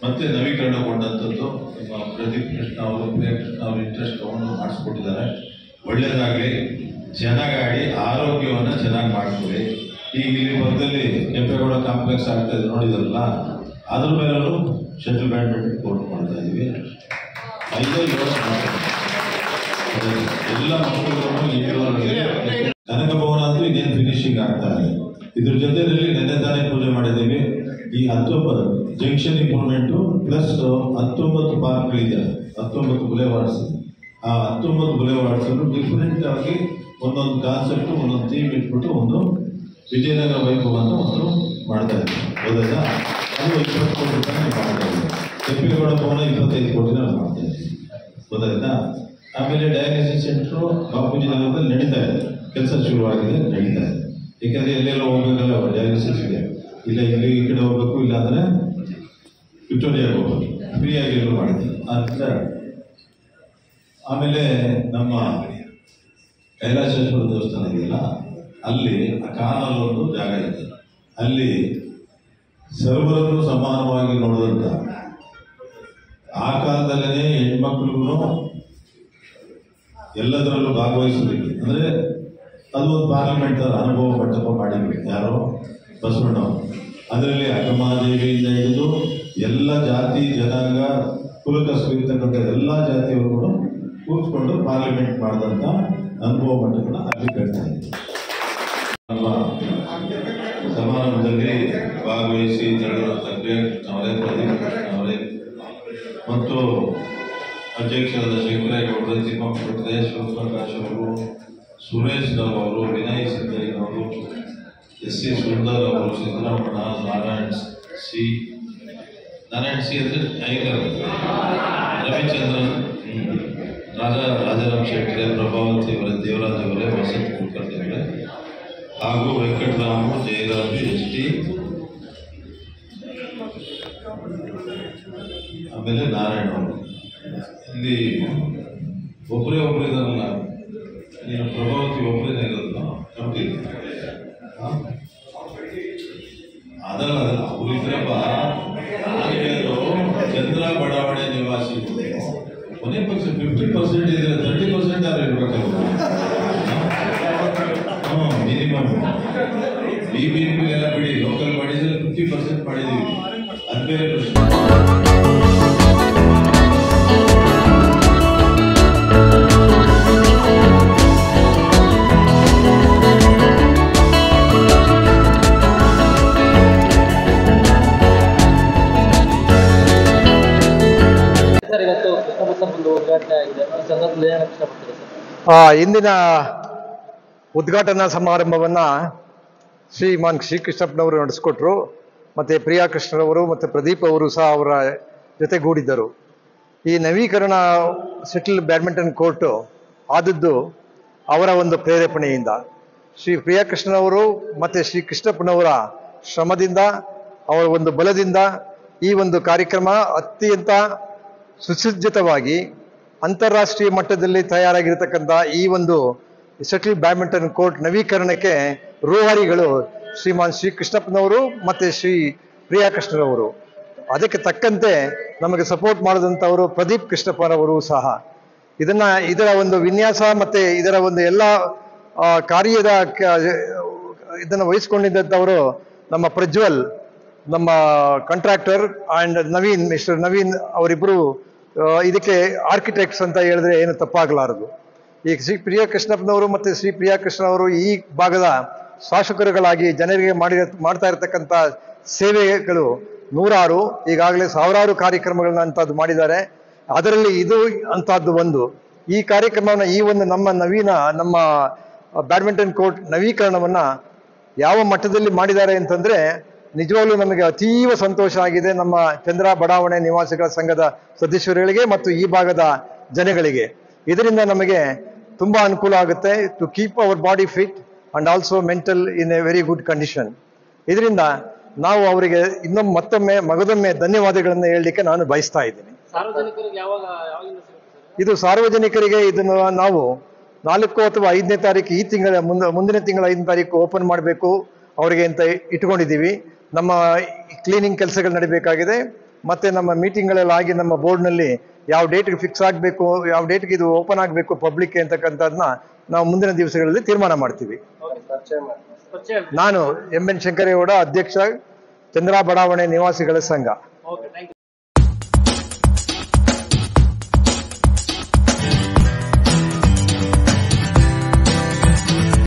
ಮತ್ತೆ ನವೀಕರಣಗೊಂಡಂಥದ್ದು ನಿಮ್ಮ ಪ್ರದೀಪ್ ಕೃಷ್ಣ ಅವರು ಪ್ರಿಯಾ ಕೃಷ್ಣ ಅವರು ಇಂಟ್ರೆಸ್ಟ್ ತಗೊಂಡು ಮಾಡಿಸ್ಕೊಟ್ಟಿದ್ದಾರೆ. ಒಳ್ಳೇದಾಗಲಿ, ಚೆನ್ನಾಗಿ ಆಡಿ ಆರೋಗ್ಯವನ್ನು ಚೆನ್ನಾಗಿ ಮಾಡ್ಕೊಳ್ಳಿ. ಈಗ ಇಲ್ಲಿ ಪಕ್ಕದಲ್ಲಿ ಕೆಂಪೇಗೌಡ ಕಾಂಪ್ಲೆಕ್ಸ್ ಆಗ್ತಾ ಇದೆ ನೋಡಿದ್ರಲ್ಲ, ಅದ್ರ ಮೇಲೂ ಶಟಲ್ ಬ್ಯಾಡ್ಮಿಂಟನ್ ಕೋರ್ಟ್ ಮಾಡ್ತಾ ಇದ್ದೀವಿ. 5 ಎಲ್ಲ ಮಕ್ಕಳುಗಳು ಕನಕ ಭವನ ಅಂತೂ ಇನ್ನೇನು ಫಿನಿಶಿಂಗ್ ಆಗ್ತಾ ಇದೆ. ಇದ್ರ ಜೊತೆಯಲ್ಲಿ ನೆನ್ನೆ ತಾನೇ ಪೂಜೆ ಮಾಡಿದ್ದೀವಿ. ಈ 19 ಜಂಕ್ಷನ್ ಇಂಪ್ರೂವ್ಮೆಂಟು ಪ್ಲಸ್ 19 ಪಾರ್ಕ್ಗಳಿದೆ, 19 ಬುಲೆವಾರ್ಡ್ಸ್. ಆ 19 ಬುಲೆವಾರ್ಡ್ಸ್ ಡಿಫ್ರೆಂಟ್ ಆಗಿ ಒಂದೊಂದು ಕಾನ್ಸೆಪ್ಟ್ ಒಂದೊಂದು ಥೀಮ್ ಇಟ್ಬಿಟ್ಟು ಒಂದು ವಿಜಯನಗರ ವೈಭವ ಅಂತ ಒಂದು ಮಾಡ್ತಾ ಇದ್ದೀವಿ. ಹೌದಾ? ಅದು 20 ಕೋಟಿ ರೂಪಾಯಿ ಮಾಡ್ತಾ ಇದ್ದೀವಿ. ಕೆಂಪೇಗೌಡ ಭವನ 25 ಕೋಟಿನ ಮಾಡ್ತಾ ಇದ್ದೀವಿ. ಗೊತ್ತಾಯ್ತಾ? ಆಮೇಲೆ ಡಯಾಲಿಸಿಸ್ ಸೆಂಟ್ರು ಬಾಪೂಜಿ ನಗರದಲ್ಲಿ ನಡೀತಾ ಇದೆ, ಕೆಲಸ ಶುರುವಾಗಿದೆ, ನಡೀತಾ ಇದೆ. ಯಾಕೆಂದರೆ ಎಲ್ಲೆಲ್ಲ ಹೋಗ್ಬೇಕಲ್ಲ, ಡಯಾಲಿಸಿಸ್ ಇದೆ. ಇಲ್ಲ ಇಲ್ಲಿ ಈ ಕಡೆ ಹೋಗ್ಬೇಕು, ಇಲ್ಲ ಅಂದರೆ ವಿಕ್ಟೋರಿಯಾಗೆ ಹೋಗ್ಬೇಕು, ಫ್ರೀಯಾಗಿ ಎಲ್ಲೂ ಮಾಡಿದ್ದೀವಿ ಅಂತ. ಆಮೇಲೆ ನಮ್ಮ ಕೈಲಾಸೇಶ್ವರ ದೇವಸ್ಥಾನ ಇದೆಯಲ್ಲ, ಅಲ್ಲಿ ಕಾನಲ್ಲಿ ಒಂದು ಜಾಗ ಇದೆ. ಅಲ್ಲಿ ಸರ್ವರನ್ನು ಸಮಾನವಾಗಿ ನೋಡಿದಂಥ, ಆ ಕಾಲದಲ್ಲೇ ಹೆಣ್ಮಕ್ಳಿಗೂ ಎಲ್ಲದರಲ್ಲೂ ಭಾಗವಹಿಸಬೇಕು. ಅಂದರೆ ಅದು ಒಂದು ಪಾರ್ಲಿಮೆಂಟ್ ಅನುಭವ ಮಂಟಪ ಮಾಡಿದ್ವಿ, ಯಾರೋ ಬಸವಣ್ಣವರು. ಅದರಲ್ಲಿ ಅಕ್ಕಮಹಾದೇವಿಯಿಂದ ಹಿಡಿದು ಎಲ್ಲ ಜಾತಿ ಜನಾಂಗ ಕುಲಕಸು ಇರ್ತಕ್ಕಂಥ ಎಲ್ಲ ಜಾತಿಯವರು ಕೂತ್ಕೊಂಡು ಪಾರ್ಲಿಮೆಂಟ್ ಮಾಡಿದಂಥ ಅನುಭವ ಮಂಟಪನ ಅಲ್ಲಿ ಕಟ್ತಾ ಇದ್ದೀವಿ. ನಮ್ಮ ಸಮಾರಂಭದಲ್ಲಿ ಭಾಗವಹಿಸಿ ತೆರಳಿದಂಥ ಅವರೇ ಪ್ರದೀಪ್ ಕೃಷ್ಣ ಅವರೇ ಮತ್ತು ಅಧ್ಯಕ್ಷರಾದ ಶಂಕರೇಗೌಡರು, ತಿಮ್ಮಪ್ಪ ಪುಟ್ರೆ, ಶಿವಪ್ರಕಾಶ್ ಅವರು, ಸುರೇಶ್ ರಾವ್ ಅವರು, ವಿನಯ್ ಸಿದ್ದಯ್ಯನವರು, ಎಸ್.ಸಿ. ಸುಂದರ್ ಅವರು, ಸಿದ್ದರಾಮಣ್ಣ, ನಾರಾಯಣ್ ಸಿ ಅಂದರೆ ಟೈಗರ್, ರವಿಚಂದ್ರನ್, ರಾಜಾರಾಮ್ ಶೆಟ್ಟಿ, ಪ್ರಭಾವತಿ ಅವರೇ, ದೇವರಾಜ್ ಅವರೇ, ವಸಂತ್ ಕುಲಕರ್ಣಿ ಅವರೇ ಹಾಗೂ ವೆಂಕಟರಾಮು, ಜಯರಾಜು, ಎಸ್.ಟಿ. ಆಮೇಲೆ ನಾರಾಯಣ ಅವರು. ಇಲ್ಲಿ ಒಬ್ಬರೇ ಇದಾರಲ್ಲ, ನೀನು ಪ್ರಭಾವತಿ ಒಬ್ಬರೇ ಇರೋದು ಕಮಿಟಿ ಅದಲ್ಲ, ಅವರಿದ್ರಪ್ಪ. ಚಂದ್ರ ಬಡಾವಣೆ ನಿವಾಸಿ ಕೊನೆ ಪಕ್ಷ 50% ಇದ್ರೆ 30% ಆದ್ರೂ ಇರ್ಬೇಕಲ್ವ? ಮಿನಿಮಮ್ BBMP ಎಲ್ಲ ಬಿಡಿ, ಲೋಕಲ್ ಮಾಡಿದ್ರೆ 50% ಮಾಡಿದೀವಿ. ಅದು ಬೇರೆ ಪ್ರಶ್ನೆ. ಇಂದಿನ ಉದ್ಘಾಟನಾ ಸಮಾರಂಭವನ್ನು ಶ್ರೀಮಾನ್ ಶ್ರೀಕೃಷ್ಣಪ್ಪನವರು ನಡೆಸಿಕೊಟ್ರು. ಮತ್ತು ಪ್ರಿಯಾ ಕೃಷ್ಣರವರು ಮತ್ತು ಪ್ರದೀಪ್ ಅವರು ಸಹ ಅವರ ಜೊತೆಗೂಡಿದ್ದರು. ಈ ನವೀಕರಣ ಶಟಲ್ ಬ್ಯಾಡ್ಮಿಂಟನ್ ಕೋರ್ಟು ಆದದ್ದು ಅವರ ಒಂದು ಪ್ರೇರೇಪಣೆಯಿಂದ, ಶ್ರೀ ಪ್ರಿಯಾ ಕೃಷ್ಣರವರು ಮತ್ತು ಶ್ರೀ ಕೃಷ್ಣಪ್ಪನವರ ಶ್ರಮದಿಂದ, ಅವರ ಒಂದು ಬಲದಿಂದ ಈ ಒಂದು ಕಾರ್ಯಕ್ರಮ ಅತ್ಯಂತ ಸುಸಜ್ಜಿತವಾಗಿ ಅಂತಾರಾಷ್ಟ್ರೀಯ ಮಟ್ಟದಲ್ಲಿ ತಯಾರಾಗಿರ್ತಕ್ಕಂಥ ಈ ಒಂದು ಶಟಲ್ ಬ್ಯಾಡ್ಮಿಂಟನ್ ಕೋರ್ಟ್ ನವೀಕರಣಕ್ಕೆ ರೂವಾರಿಗಳು ಶ್ರೀಮಾನ್ ಶ್ರೀ ಕೃಷ್ಣಪ್ಪನವರು ಮತ್ತು ಶ್ರೀ ಪ್ರಿಯಾ ಕೃಷ್ಣರವರು. ಅದಕ್ಕೆ ತಕ್ಕಂತೆ ನಮಗೆ ಸಪೋರ್ಟ್ ಮಾಡಿದಂಥವರು ಪ್ರದೀಪ್ ಕೃಷ್ಣಪ್ಪನವರು ಸಹ. ಇದರ ಒಂದು ವಿನ್ಯಾಸ ಮತ್ತು ಇದರ ಒಂದು ಎಲ್ಲ ಕಾರ್ಯದ ಇದನ್ನು ವಹಿಸ್ಕೊಂಡಿದ್ದಂಥವರು ನಮ್ಮ ಪ್ರಜ್ವಲ್, ನಮ್ಮ contractor, and Naveen, mister Naveen ಅವರಿಬ್ಬರು ಇದಕ್ಕೆ ಆರ್ಕಿಟೆಕ್ಟ್ಸ್ ಅಂತ ಹೇಳಿದ್ರೆ ಏನು ತಪ್ಪಾಗಲಾರದು. ಈ ಶ್ರೀ ಪ್ರಿಯಾ ಕೃಷ್ಣಪ್ಪನವರು ಮತ್ತು ಶ್ರೀ ಪ್ರಿಯಾ ಕೃಷ್ಣ ಅವರು ಈ ಭಾಗದ ಶಾಸಕರುಗಳಾಗಿ ಜನರಿಗೆ ಮಾಡ್ತಾ ಇರತಕ್ಕಂಥ ಸೇವೆಗಳು ನೂರಾರು, ಈಗಾಗಲೇ ಸಾವಿರಾರು ಕಾರ್ಯಕ್ರಮಗಳನ್ನ ಅಂಥದ್ದು ಮಾಡಿದ್ದಾರೆ. ಅದರಲ್ಲಿ ಇದು ಅಂಥದ್ದು ಒಂದು. ಈ ಕಾರ್ಯಕ್ರಮವನ್ನು, ಈ ಒಂದು ನಮ್ಮ ಬ್ಯಾಡ್ಮಿಂಟನ್ ಕೋರ್ಟ್ ನವೀಕರಣವನ್ನು ಯಾವ ಮಟ್ಟದಲ್ಲಿ ಮಾಡಿದ್ದಾರೆ ಅಂತಂದರೆ ನಿಜವಾಗ್ಲೂ ನಮಗೆ ಅತೀವ ಸಂತೋಷ ಆಗಿದೆ. ನಮ್ಮ ಚಂದ್ರ ಬಡಾವಣೆ ನಿವಾಸಿಗಳ ಸಂಘದ ಸದಸ್ಯರುಗಳಿಗೆ ಮತ್ತು ಈ ಭಾಗದ ಜನಗಳಿಗೆ ಇದರಿಂದ ನಮಗೆ ತುಂಬ ಅನುಕೂಲ ಆಗುತ್ತೆ to keep our body fit and also mental in a very good condition. ಇದರಿಂದ ನಾವು ಅವರಿಗೆ ಮತ್ತೊಮ್ಮೆ ಮಗದೊಮ್ಮೆ ಧನ್ಯವಾದಗಳನ್ನು ಹೇಳಲಿಕ್ಕೆ ನಾನು ಬಯಸ್ತಾ ಇದ್ದೀನಿ. ಇದು ಸಾರ್ವಜನಿಕರಿಗೆ ಇದನ್ನು ನಾವು 4 ಅಥವಾ 5ನೇ ತಾರೀಕು, ಈ ತಿಂಗಳ ಮುಂದಿನ ತಿಂಗಳ 5ನೇ ತಾರೀಕು ಓಪನ್ ಮಾಡಬೇಕು ಅವರಿಗೆ ಅಂತ ಇಟ್ಕೊಂಡಿದ್ದೀವಿ. ನಮ್ಮ ಕ್ಲೀನಿಂಗ್ ಕೆಲಸಗಳು ನಡೀಬೇಕಾಗಿದೆ. ಮತ್ತೆ ನಮ್ಮ ಮೀಟಿಂಗ್ಗಳೆಲ್ಲ ಆಗಿ ನಮ್ಮ ಬೋರ್ಡ್ನಲ್ಲಿ ಯಾವ ಡೇಟ್ಗೆ ಫಿಕ್ಸ್ ಆಗಬೇಕು, ಯಾವ ಡೇಟ್ಗೆ ಇದು ಓಪನ್ ಆಗಬೇಕು ಪಬ್ಲಿಕ್ಗೆ ಅಂತಕ್ಕಂಥದ್ದನ್ನ ನಾವು ಮುಂದಿನ ದಿವಸಗಳಲ್ಲಿ ತೀರ್ಮಾನ ಮಾಡ್ತೀವಿ. ನಾನು ಎಂ ಎನ್ ಶಂಕರೇಗೌಡ, ಅಧ್ಯಕ್ಷ ಚಂದ್ರ ಬಡಾವಣೆ ನಿವಾಸಿಗಳ ಸಂಘ.